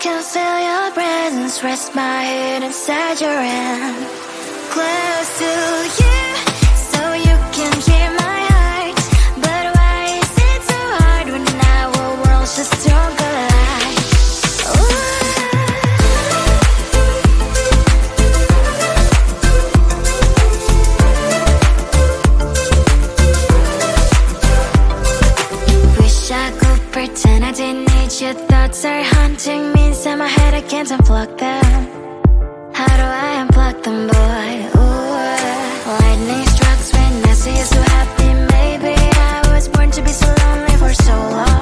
can feel your presence, rest my head inside your hand. Close to you, so you can hear my heart. But why is it so hard when our worlds just don't collide? Wish I could pretend I didn't need your thoughts are haunting me inside my head, I can't unplug them. How do I unplug them, boy? Ooh, lightning strikes when I see you so happy. Maybe I was born to be so lonely for so long.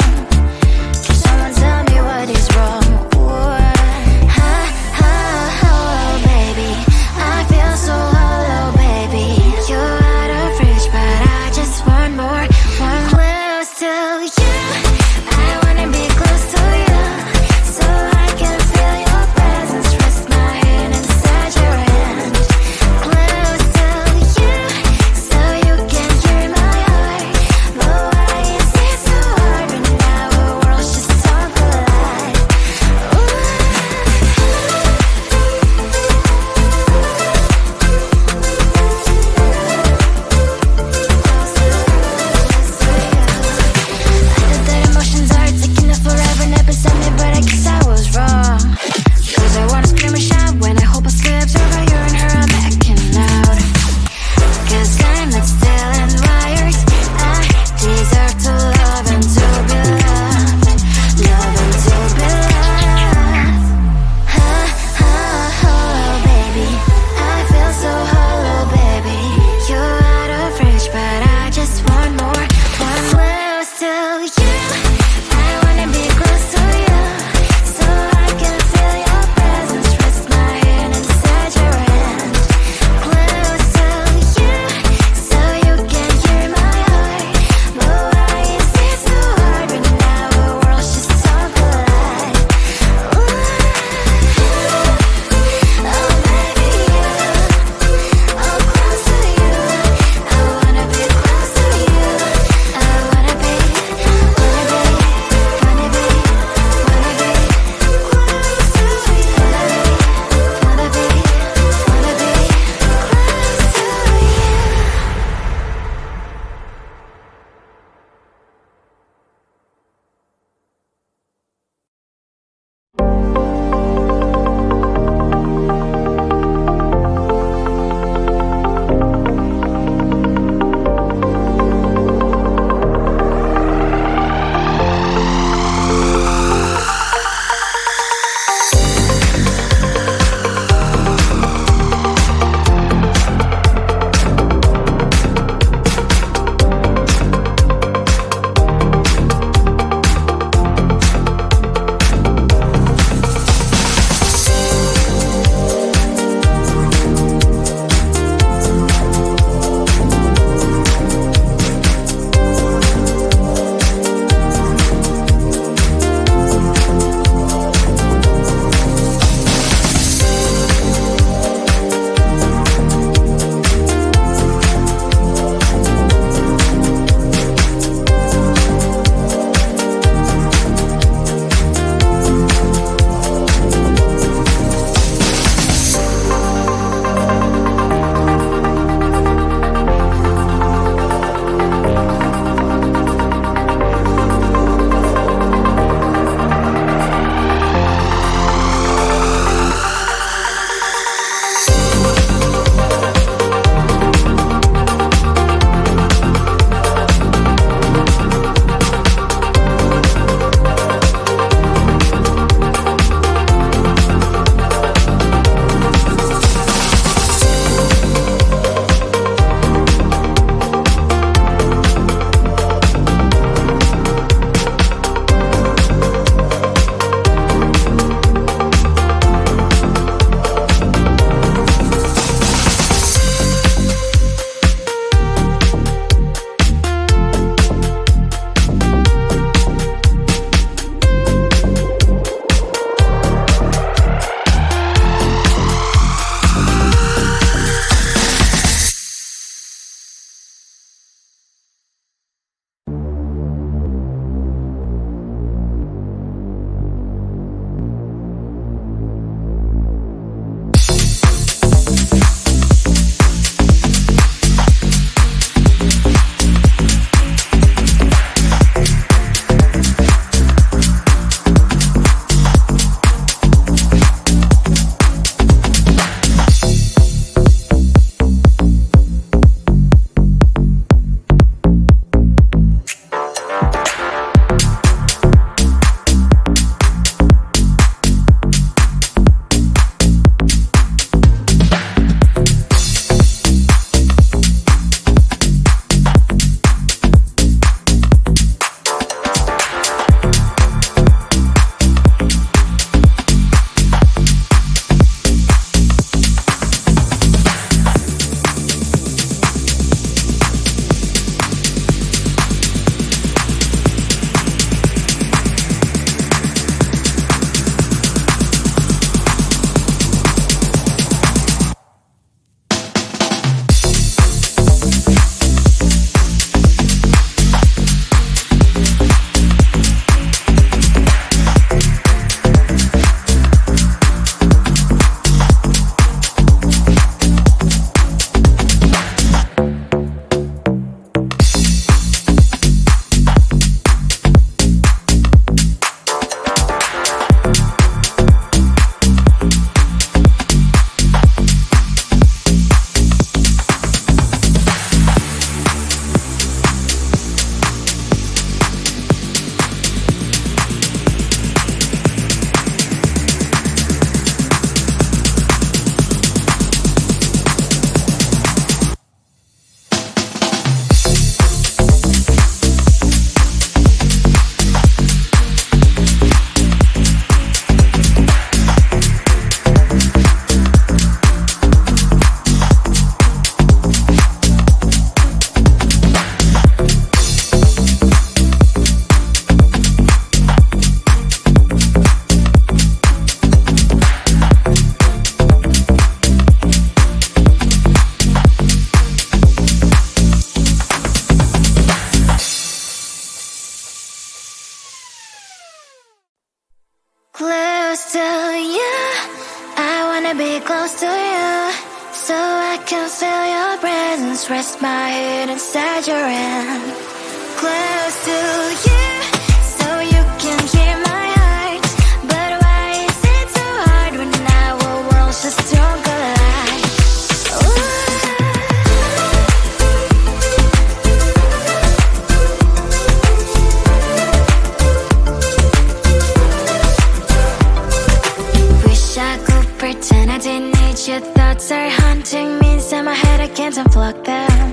Can someone tell me what is wrong? Ooh, oh, baby, I feel so hollow, baby. You're out of reach, but I just want more, one close to you. I wanna be close to you, so I can feel your presence. I can feel your presence, rest my head inside your hand. Close to you, so you can hear my heart. But why is it so hard when our worlds just don't collide? Wish I could pretend I didn't need your thoughts are haunting me inside my head, I can't unplug them.